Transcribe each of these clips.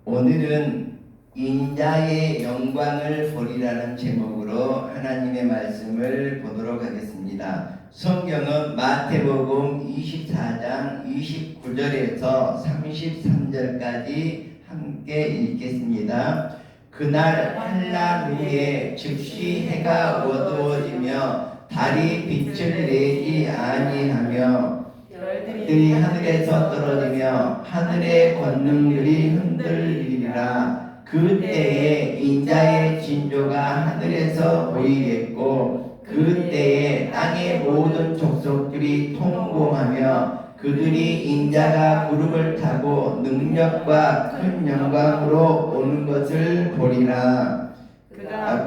오늘은 인자의 영광을 보리라는 제목으로 하나님의 말씀을 보도록 하겠습니다. 성경은 마태복음 24장 29절에서 33절까지 함께 읽겠습니다. 그날 한낮 후에 즉시 해가 어두워지며 달이 빛을 내지 아니하며 별들이 하늘에서 떨어지며 하늘의 권능들이 흔들리리라. 그때에 인자의 진조가 하늘에서 보이겠고 그때에 땅의 모든 족속들이 통곡하며 그들이 인자가 구름을 타고 능력과 큰 영광으로 오는 것을 보리라.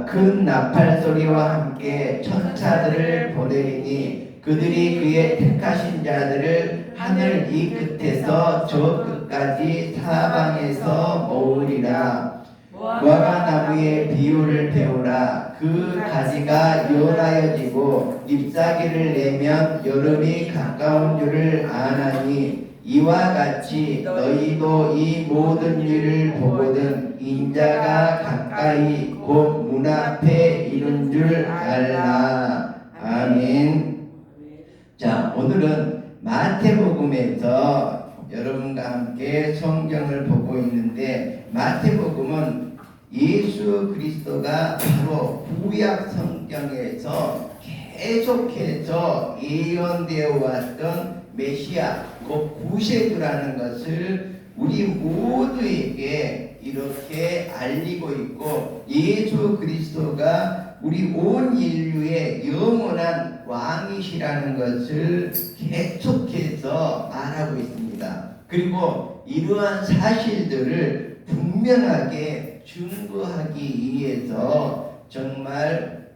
큰 나팔 소리와 함께 천사들을 보내리니 그들이 그의 택하신 자들을 하늘 이 끝에서 저 끝까지 사방에서 모으리라. 무화과 나무의 비유를 배우라. 그 가지가 요라여지고 잎사귀를 내면 여름이 가까운 줄을 아나니 이와 같이 너희도 이 모든 일을 보거든 인자가 가까이 곧 문 앞에 이른 줄 알라. 아멘. 자, 오늘은 마태복음에서 여러분과 함께 성경을 보고 있는데, 마태복음은 예수 그리스도가 바로 구약 성경에서 계속해서 예언되어 왔던 메시아, 곧 구세주라는 것을 우리 모두에게 이렇게 알리고 있고, 예수 그리스도가 우리 온 인류의 영원한 왕이시라는 것을 계속해서 말하고 있습니다. 그리고 이러한 사실들을 분명하게 증거하기 위해서 정말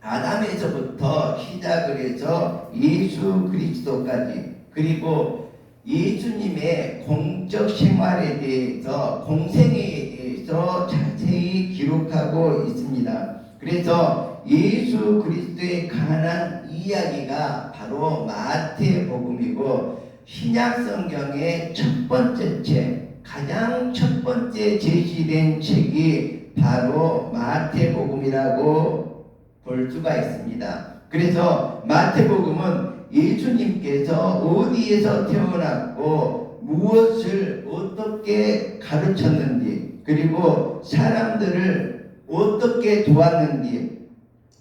아담에서부터 시작을 해서 예수 그리스도까지, 그리고 예수님의 공적 생활에 대해서, 공생에 대해서 자세히 기록하고 있습니다. 그래서 예수 그리스도에 관한 이야기가 바로 마태복음이고, 신약 성경의 첫 번째 책, 가장 첫 번째 제시된 책이 바로 마태복음이라고 볼 수가 있습니다. 그래서 마태복음은 예수님께서 어디에서 태어났고 무엇을 어떻게 가르쳤는지, 그리고 사람들을 어떻게 도왔는지,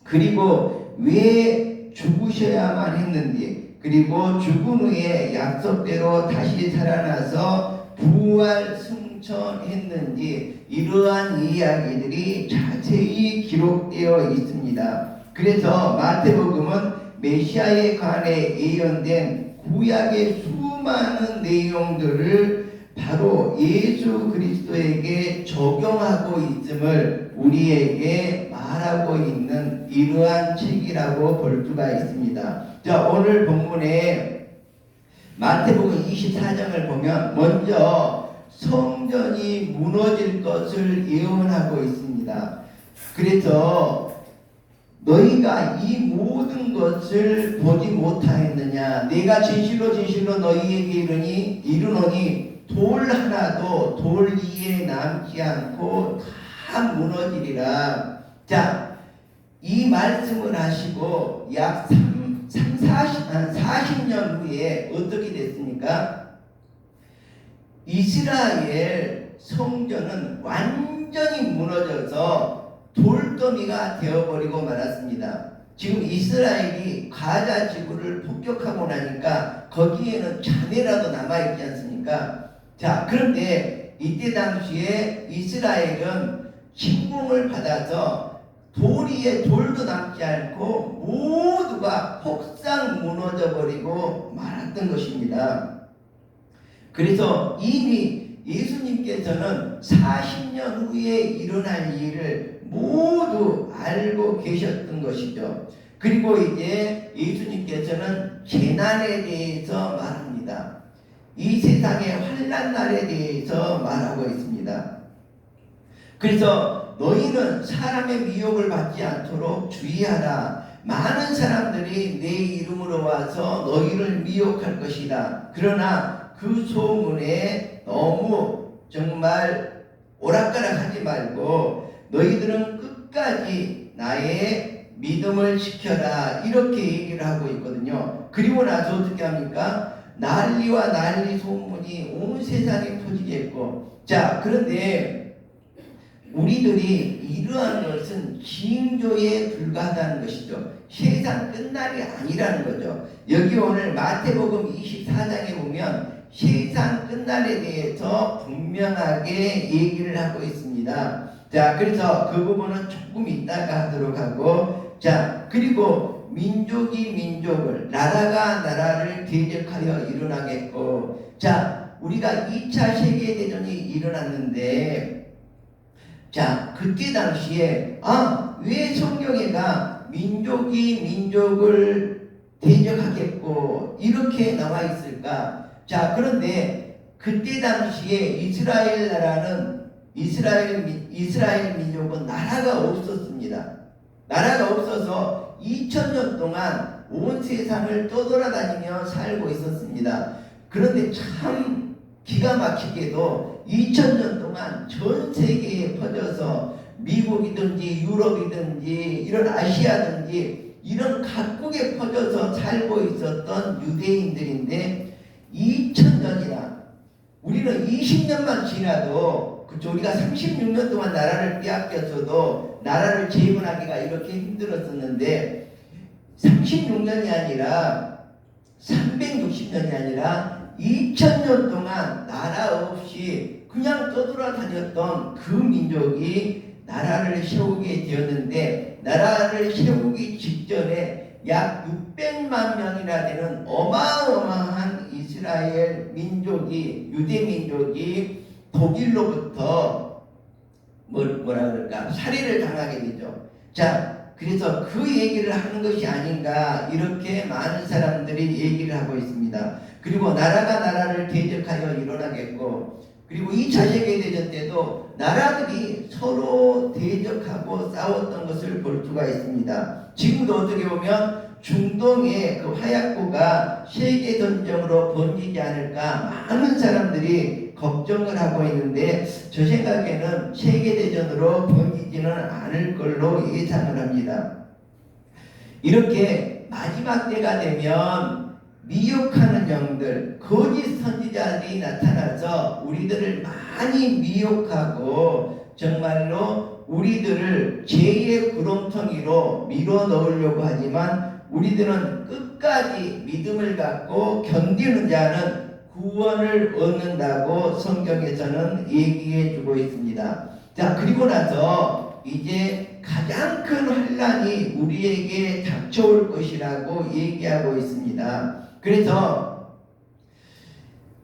그리고 왜 죽으셔야만 했는지, 그리고 죽은 후에 약속대로 다시 살아나서 부활 승천했는지, 이러한 이야기들이 자세히 기록되어 있습니다. 그래서 마태복음은 메시아에 관해 예언된 구약의 수많은 내용들을 바로 예수 그리스도에게 적용하고 있음을 우리에게 말하고 있는 이러한 책이라고 볼 수가 있습니다. 자, 오늘 본문에 마태복음 24장을 보면 먼저 성전이 무너질 것을 예언하고 있습니다. 그래서 너희가 이 모든 것을 보지 못하였느냐? 내가 진실로 진실로 너희에게 이르노니 돌 하나도 돌 위에 남지 않고 다 무너지리라. 자, 이 말씀을 하시고 약 40년 후에 어떻게 됐습니까? 이스라엘 성전은 완전히 무너져서 돌더미가 되어버리고 말았습니다. 지금 이스라엘이 가자 지구를 폭격하고 나니까 거기에는 잔해라도 남아있지 않습니까? 자, 그런데 이때 당시에 이스라엘은 침공을 받아서 돌 위에 돌도 남지 않고 모두가 폭삭 무너져 버리고 말았던 것입니다. 그래서 이미 예수님께서는 40년 후에 일어날 일을 모두 알고 계셨던 것이죠. 그리고 이제 예수님께서는 재난에 대해서 말합니다. 이 세상의 환난 날에 대해서 말하고 있습니다. 그래서 너희는 사람의 미혹을 받지 않도록 주의하라. 많은 사람들이 내 이름으로 와서 너희를 미혹할 것이다. 그러나 그 소문에 너무 정말 오락가락하지 말고 너희들은 끝까지 나의 믿음을 지켜라 이렇게 얘기를 하고 있거든요. 그리고 나서 어떻게 합니까? 난리와 난리 소문이 온 세상에 퍼지겠고, 자 그런데 우리들이 이러한 것은 징조에 불과하다는 것이죠. 세상 끝날이 아니라는 거죠. 여기 오늘 마태복음 24장에 보면 세상 끝날에 대해서 분명하게 얘기를 하고 있습니다. 자 그래서 그 부분은 조금 이따가 하도록 하고, 자 그리고 민족이 민족을, 나라가 나라를 대적하여 일어나겠고, 자 우리가 2차 세계대전이 일어났는데, 자 그때 당시에 왜 성경에가 민족이 민족을 대적하겠고 이렇게 나와 있을까? 자 그런데 그때 당시에 이스라엘 나라는 이스라엘 민족은 나라가 없었습니다. 나라가 없어서 2000년 동안 온 세상을 떠돌아다니며 살고 있었습니다. 그런데 참 기가 막히게도 2000년 동안 전 세계에 퍼져서 미국이든지 유럽이든지 이런 아시아든지 이런 각국에 퍼져서 살고 있었던 유대인들인데, 2000년이나 우리는 20년만 지나도, 그쵸, 우리가 36년 동안 나라를 빼앗겼어도 나라를 재건하기가 이렇게 힘들었었는데 36년이 아니라 360년이 아니라 2000년 동안 나라 없이 그냥 떠돌아다녔던 그 민족이 나라를 세우게 되었는데, 나라를 세우기 직전에 약 600만 명이나 되는 어마어마한 이스라엘 민족이, 유대 민족이 독일로부터 뭐라 그럴까, 살해를 당하게 되죠. 자 그래서 그 얘기를 하는 것이 아닌가 이렇게 많은 사람들이 얘기를 하고 있습니다. 그리고 나라가 나라를 대적하여 일어나겠고, 그리고 2차 세계대전 때도 나라들이 서로 대적하고 싸웠던 것을 볼 수가 있습니다. 지금도 어떻게 보면 중동의 그 화약고가 세계전쟁으로 번지지 않을까 많은 사람들이 걱정을 하고 있는데, 저 생각에는 세계대전으로 번지지는 않을 걸로 예상을 합니다. 이렇게 마지막 때가 되면 미혹하는 영들, 거짓 선지자들이 나타나서 우리들을 많이 미혹하고 정말로 우리들을 죄의 구렁텅이로 밀어 넣으려고 하지만, 우리들은 끝까지 믿음을 갖고 견디는 자는 구원을 얻는다고 성경에서는 얘기해 주고 있습니다. 자 그리고 나서 이제 가장 큰 환난이 우리에게 닥쳐올 것이라고 얘기하고 있습니다. 그래서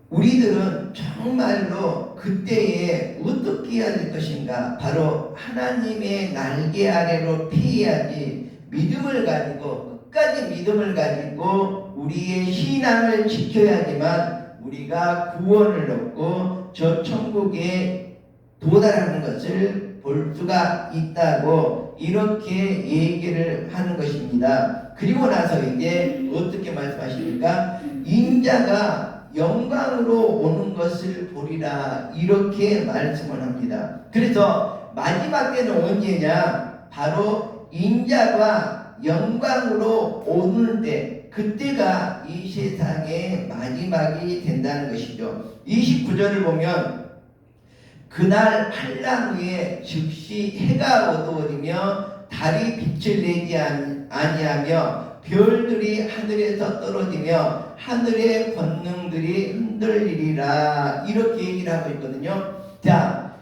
우리들은 정말로 그때에 어떻게 해야 될 것인가? 바로 하나님의 날개 아래로 피해야지, 믿음을 가지고 끝까지 믿음을 가지고 우리의 신앙을 지켜야지만 우리가 구원을 얻고 저 천국에 도달하는 것을 볼 수가 있다고 이렇게 얘기를 하는 것입니다. 그리고 나서 이제 어떻게 말씀하십니까? 인자가 영광으로 오는 것을 보리라 이렇게 말씀을 합니다. 그래서 마지막 때는 언제냐? 바로 인자가 영광으로 오는 때, 그때가 이 세상의 마지막이 된다는 것이죠. 29절을 보면 그날 한란 후에 즉시 해가 어두워지며 달이 빛을 내지 아니하며 별들이 하늘에서 떨어지며 하늘의 권능들이 흔들리리라 이렇게 얘기를 하고 있거든요. 자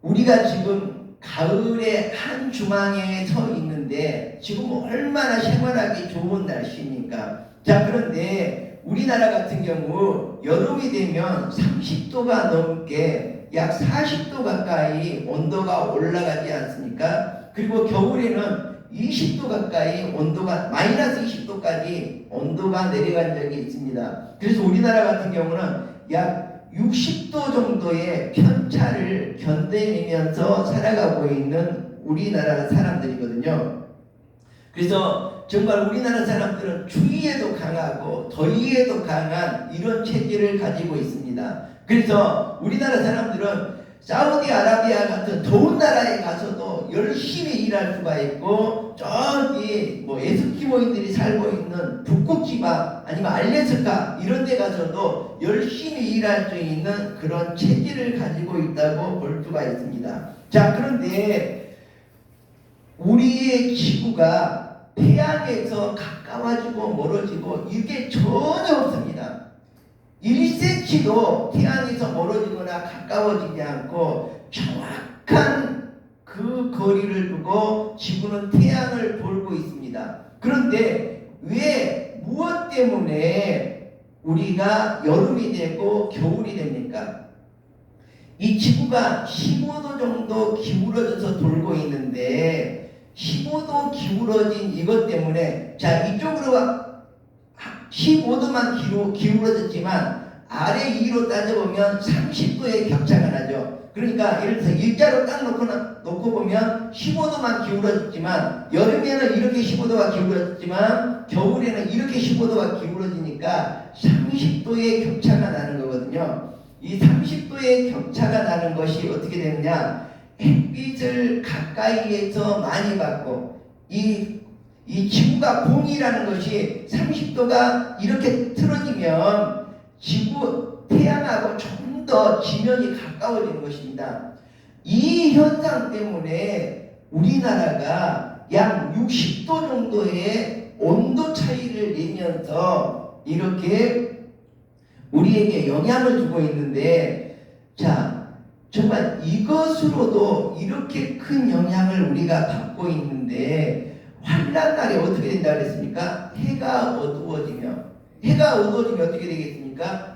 우리가 지금 가을의 한 중앙에 서 있는데 지금 얼마나 생활하기 좋은 날씨입니까? 자 그런데 우리나라 같은 경우 여름이 되면 30도가 넘게 약 40도 가까이 온도가 올라가지 않습니까? 그리고 겨울에는 20도 가까이 온도가 마이너스 20도까지 온도가 내려간 적이 있습니다. 그래서 우리나라 같은 경우는 약 60도 정도의 편차를 견뎌내면서 살아가고 있는 우리나라 사람들이거든요. 그래서 정말 우리나라 사람들은 추위에도 강하고 더위에도 강한 이런 체질을 가지고 있습니다. 그래서 우리나라 사람들은 사우디아라비아 같은 더운 나라에 가서도 열심히 일할 수가 있고, 저기 뭐 에스키모인들이 살고 있는 북극 지방 아니면 알래스카 이런 데 가서도 열심히 일할 수 있는 그런 체질을 가지고 있다고 볼 수가 있습니다. 자, 그런데 우리의 지구가 태양에서 가까워지고 멀어지고 이게 전혀 없습니다. 1cm도 태양에서 멀어지거나 가까워지지 않고 정확한 그 거리를 두고 지구는 태양을 돌고 있습니다. 그런데 왜 무엇 때문에 우리가 여름이 되고 겨울이 됩니까? 이 지구가 15도 정도 기울어져서 돌고 있는데 15도 기울어진 이것 때문에, 자, 이쪽으로 15도만 기울어졌지만 아래 위로 따져보면 30도의 격차가 나죠. 그러니까 예를 들어서 일자로 딱 놓고 보면 15도만 기울어졌지만 여름에는 이렇게 15도가 기울어졌지만 겨울에는 이렇게 15도가 기울어지니까 30도의 격차가 나는 거거든요. 이 30도의 격차가 나는 것이 어떻게 되느냐, 햇빛을 가까이에서 많이 받고 이 지구가 공이라는 것이 30도가 이렇게 틀어지면 태양하고 좀 더 지면이 가까워지는 것입니다. 이 현상 때문에 우리나라가 약 60도 정도의 온도 차이를 내면서 이렇게 우리에게 영향을 주고 있는데, 자, 정말 이것으로도 이렇게 큰 영향을 우리가 받고 있는데, 환란날에 어떻게 된다 그랬습니까? 해가 어두워지면 어떻게 되겠습니까?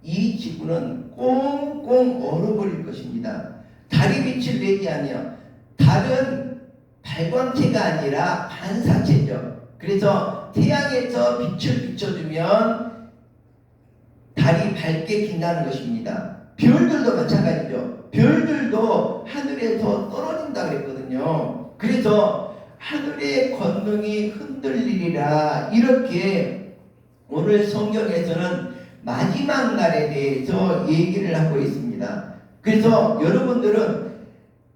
이 지구는 꽁꽁 얼어버릴 것입니다. 달이 빛을 내지 않으며, 달은 발광체가 아니라 반사체죠. 그래서 태양에서 빛을 비춰주면 달이 밝게 빛나는 것입니다. 별들도 마찬가지죠. 별들도 하늘에서 떨어진다 그랬거든요. 그래서 하늘의 권능이 흔들리리라, 이렇게 오늘 성경에서는 마지막 날에 대해서 얘기를 하고 있습니다. 그래서 여러분들은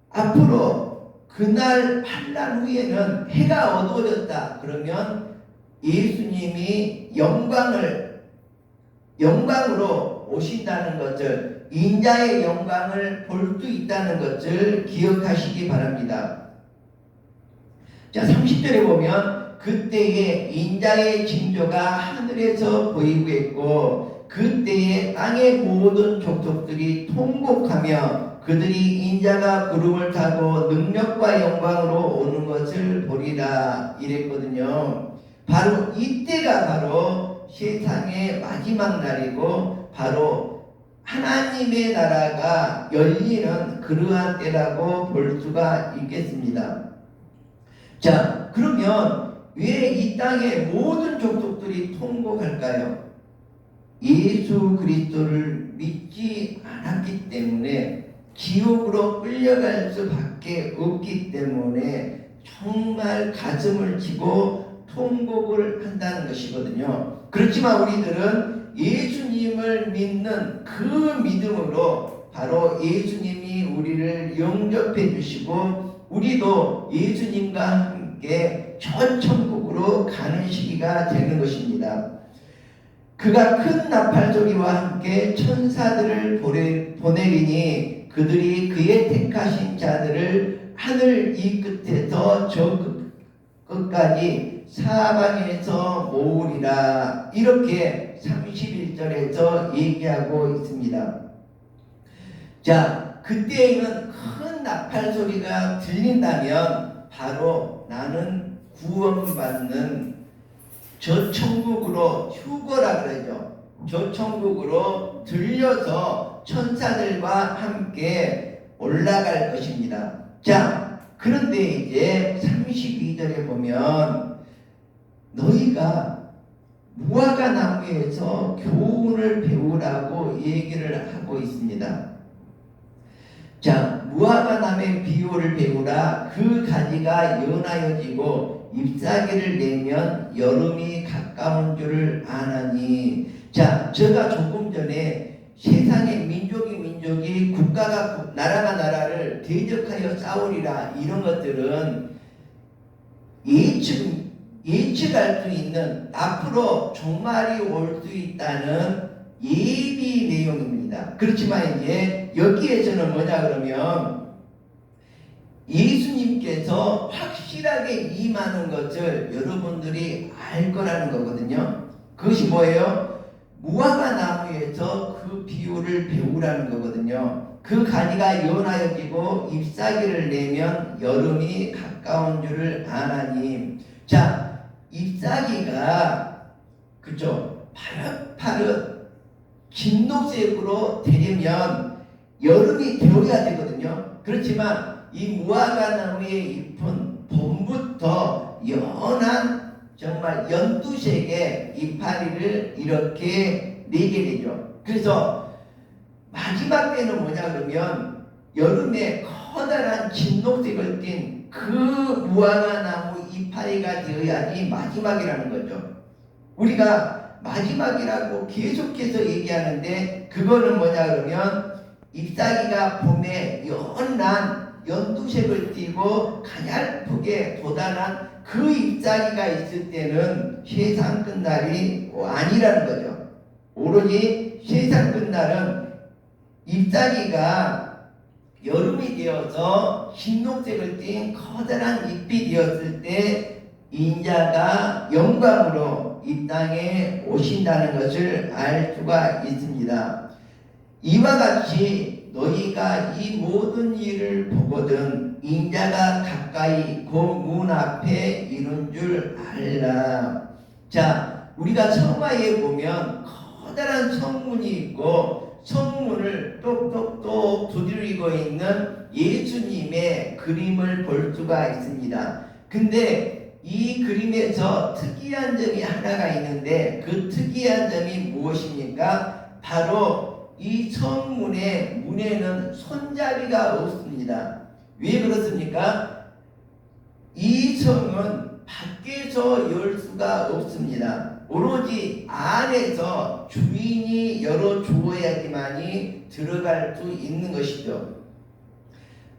앞으로 그날 환난 후에는 해가 어두워졌다 그러면 예수님이 영광으로 오신다는 것을, 인자의 영광을 볼 수 있다는 것을 기억하시기 바랍니다. 자, 30절에 보면 그때에 인자의 징조가 하늘에서 보이고 있고 그때에 땅의 모든 족속들이 통곡하며 그들이 인자가 구름을 타고 능력과 영광으로 오는 것을 보리라 이랬거든요. 바로 이때가 바로 세상의 마지막 날이고 바로 하나님의 나라가 열리는 그러한 때라고 볼 수가 있겠습니다. 자, 그러면 왜 이 땅의 모든 족속들이 통곡할까요? 예수 그리스도를 믿지 않았기 때문에, 지옥으로 끌려갈 수밖에 없기 때문에 정말 가슴을 치고 통곡을 한다는 것이거든요. 그렇지만 우리들은 예수님을 믿는 그 믿음으로 바로 예수님이 우리를 영접해 주시고 우리도 예수님과 함께 전 천국으로 가는 시기가 되는 것입니다. 그가 큰 나팔 소리와 함께 천사들을 보내리니 그들이 그의 택하신 자들을 하늘 이 끝에서 저 끝까지 사방에서 모으리라, 이렇게 31절에서 얘기하고 있습니다. 자, 그때에는 큰 나팔 소리가 들린다면 바로 나는 구원받는 저 천국으로, 휴거라 그러죠. 저 천국으로 들려서 천사들과 함께 올라갈 것입니다. 자, 그런데 이제 32절에 보면 너희가 무화과 나무에서 교훈을 배우라고 얘기를 하고 있습니다. 자, 무화과 나무의 비유를 배우라. 그 가지가 연하여지고 잎사귀를 내면 여름이 가까운 줄을 아나니. 자, 제가 조금 전에 세상의 민족이 국가가 나라가 나라를 대적하여 싸우리라, 이런 것들은 예측할 수 있는 앞으로 종말이 올 수 있다는 예비 내용입니다. 그렇지만 이제 여기에서는 뭐냐 그러면 예수님께서 확실하게 임하는 것을 여러분들이 알 거라는 거거든요. 그것이 뭐예요? 무화과 나무에서 그 비유를 배우라는 거거든요. 그 가지가 연하여지고 잎사귀를 내면 여름이 가까운 줄을 아나니. 자, 잎사귀가 그죠? 파릇파릇 진녹색으로 되려면 여름이 되어야 되거든요. 그렇지만 이 무화과 나무의 잎은 봄부터 연한 정말 연두색의 이파리를 이렇게 내게 되죠. 그래서 마지막 때는 뭐냐 그러면 여름에 커다란 진녹색을 띤 그 무화과 나무 이파리가 되어야지 마지막이라는 거죠. 우리가 마지막이라고 계속해서 얘기하는데 그거는 뭐냐 그러면 잎사귀가 봄에 연한 연두색을 띠고 가냘프게 돋아난 그 잎사귀가 있을 때는 세상 끝날이 아니라는 거죠. 오로지 세상 끝날은 잎사귀가 여름이 되어서 흰녹색을 띤 커다란 잎이 되었을 때 인자가 영광으로 이 땅에 오신다는 것을 알 수가 있습니다. 이와 같이 너희가 이 모든 일을 보거든 인자가 가까이 그 문 앞에 이른 줄 알라. 자, 우리가 성화에 보면 커다란 성문이 있고 성문을 똑똑똑 두드리고 있는 예수님의 그림을 볼 수가 있습니다. 근데 이 그림에서 특이한 점이 하나가 있는데 그 특이한 점이 무엇입니까? 바로 이 성문의 문에는 손잡이가 없습니다. 왜 그렇습니까? 이 성은 밖에서 열 수가 없습니다. 오로지 안에서 주인이 열어주어야지만이 들어갈 수 있는 것이죠.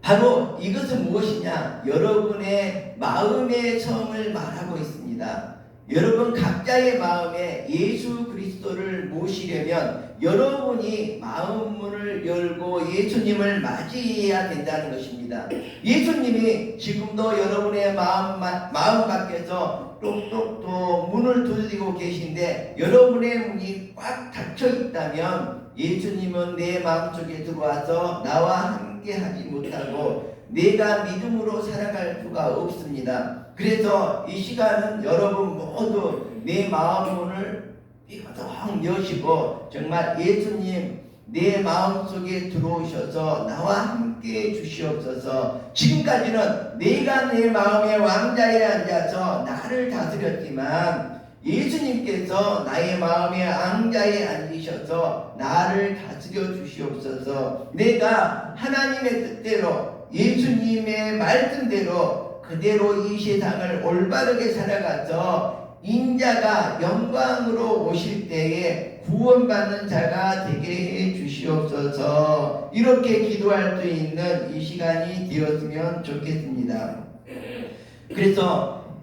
바로 이것은 무엇이냐? 여러분의 마음의 성을 말하고 있습니다. 여러분 각자의 마음에 예수 그리스도를 모시려면 여러분이 마음 문을 열고 예수님을 맞이해야 된다는 것입니다. 예수님이 지금도 여러분의 마음 밖에서 똑똑똑 문을 두드리고 계신데 여러분의 문이 꽉 닫혀 있다면 예수님은 내 마음속에 들어와서 나와 함께 하지 못하고 내가 믿음으로 살아갈 수가 없습니다. 그래서 이 시간은 여러분 모두 내 마음 문을 삐거덕 여시고 정말 예수님 내 마음속에 들어오셔서 나와 함께 주시옵소서. 지금까지는 내가 내 마음의 왕자에 앉아서 나를 다스렸지만 예수님께서 나의 마음의 왕자에 앉으셔서 나를 다스려 주시옵소서. 내가 하나님의 뜻대로 예수님의 말씀대로 그대로 이 세상을 올바르게 살아가서 인자가 영광으로 오실 때에 구원받는 자가 되게 해 주시옵소서. 이렇게 기도할 수 있는 이 시간이 되었으면 좋겠습니다. 그래서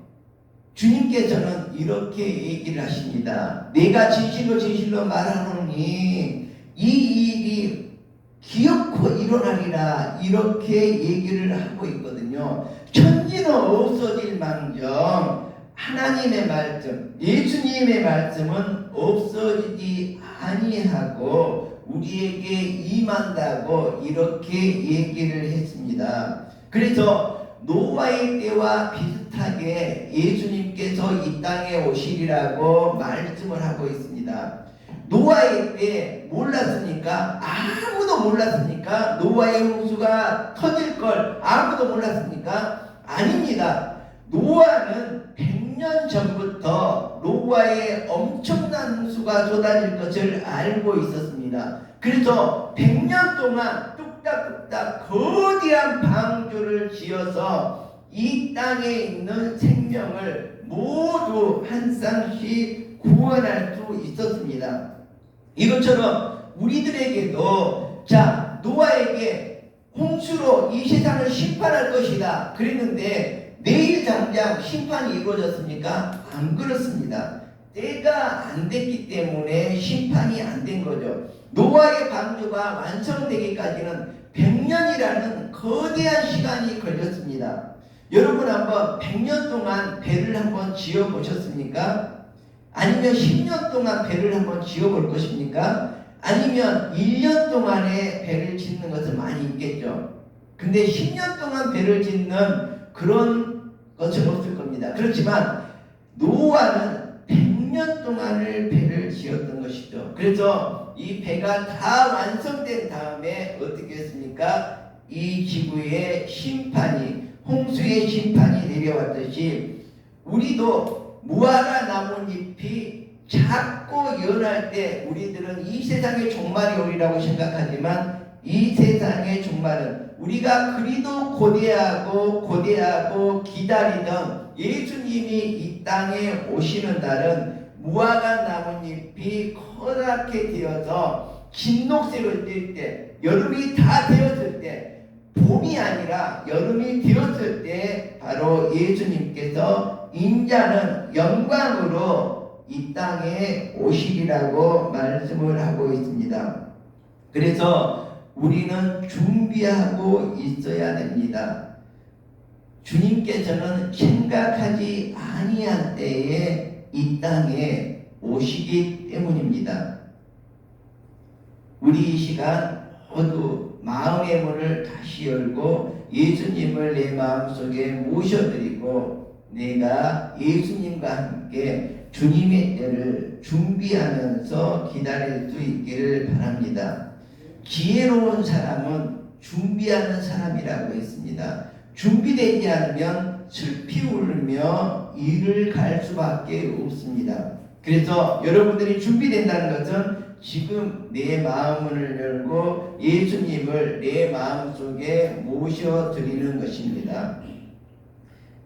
주님께서는 이렇게 얘기를 하십니다. 내가 진실로 말하노니 이 일이 기어코 일어나리라, 이렇게 얘기를 하고 있거든요. 천지는 없어질 망정 하나님의 말씀, 예수님의 말씀은 없어지지 아니하고 우리에게 임한다고 이렇게 얘기를 했습니다. 그래서 노아의 때와 비슷하게 예수님께서 이 땅에 오시리라고 말씀을 하고 있습니다. 노아의 때 몰랐으니까? 아무도 몰랐으니까? 노아의 홍수가 터질 걸 아무도 몰랐습니까? 아닙니다. 노아는 100년 전부터 노아의 엄청난 홍수가 쏟아질 것을 알고 있었습니다. 그래서 100년 동안 뚝딱뚝딱 거대한 방주를 지어서 이 땅에 있는 생명을 모두 한 쌍씩 구원할 수 있었습니다. 이것처럼 우리들에게도 자 노아에게 홍수로 이 세상을 심판할 것이다 그랬는데 내일 당장 심판이 이루어졌습니까? 안 그렇습니다. 때가 안 됐기 때문에 심판이 안 된 거죠. 노아의 방주가 완성되기까지는 100년이라는 거대한 시간이 걸렸습니다. 여러분 한번 100년 동안 배를 한번 지어 보셨습니까? 아니면 10년 동안 배를 한번 지어 볼 것입니까? 아니면 1년 동안에 배를 짓는 것은 많이 있겠죠. 근데 10년 동안 배를 짓는 그런 것은 없을 겁니다. 그렇지만 노아는 100년 동안을 배를 지었던 것이죠. 그래서 이 배가 다 완성된 다음에 어떻게 했습니까? 이 지구의 심판이 홍수의 심판이 내려왔듯이 우리도 무화과 나뭇잎이 작고 연할 때 우리들은 이 세상의 종말이 오리라고 생각하지만 이 세상의 종말은 우리가 그리도 고대하고 기다리던 예수님이 이 땅에 오시는 날은 무화과 나뭇잎이 커다랗게 되어서 진녹색을 띨 때 여름이 다 되었을 때 봄이 아니라 여름이 되었을 때 바로 예수님께서 인자는 영광으로 이 땅에 오시리라고 말씀을 하고 있습니다. 그래서 우리는 준비하고 있어야 됩니다. 주님께서는 생각하지 아니한 때에 이 땅에 오시기 때문입니다. 우리 이 시간 모두 마음의 문을 다시 열고 예수님을 내 마음속에 모셔드리고 내가 예수님과 함께 주님의 때를 준비하면서 기다릴 수 있기를 바랍니다. 지혜로운 사람은 준비하는 사람이라고 했습니다. 준비되지 않으면 슬피 울며 이를 갈 수밖에 없습니다. 그래서 여러분들이 준비된다는 것은 지금 내 마음을 열고 예수님을 내 마음속에 모셔드리는 것입니다.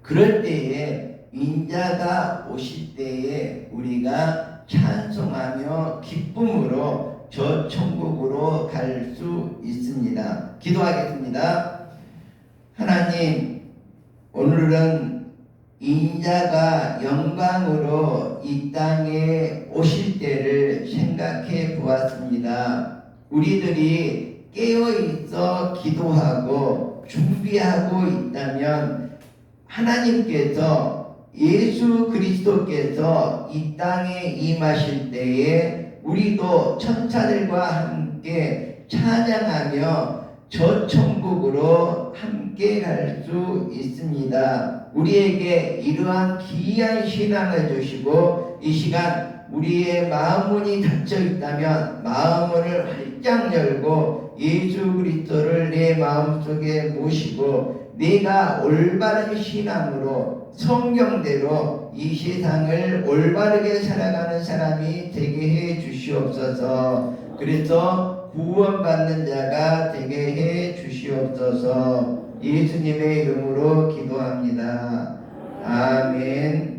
그럴 때에 인자가 오실 때에 우리가 찬송하며 기쁨으로 저 천국으로 갈 수 있습니다. 기도하겠습니다. 하나님, 오늘은 인자가 영광으로 이 땅에 오실 때를 생각해 보았습니다. 우리들이 깨어있어 기도하고 준비하고 있다면 하나님께서 예수 그리스도께서 이 땅에 임하실 때에 우리도 천사들과 함께 찬양하며 저 천국으로 함께 갈 수 있습니다. 우리에게 이러한 귀한 신앙을 주시고 이 시간 우리의 마음문이 닫혀 있다면 마음문을 활짝 열고 예수 그리스도를 내 마음속에 모시고 내가 올바른 신앙으로 성경대로 이 세상을 올바르게 살아가는 사람이 되게 해 주시옵소서. 그래서 구원받는 자가 되게 해 주시옵소서. 예수님의 이름으로 기도합니다. 아멘.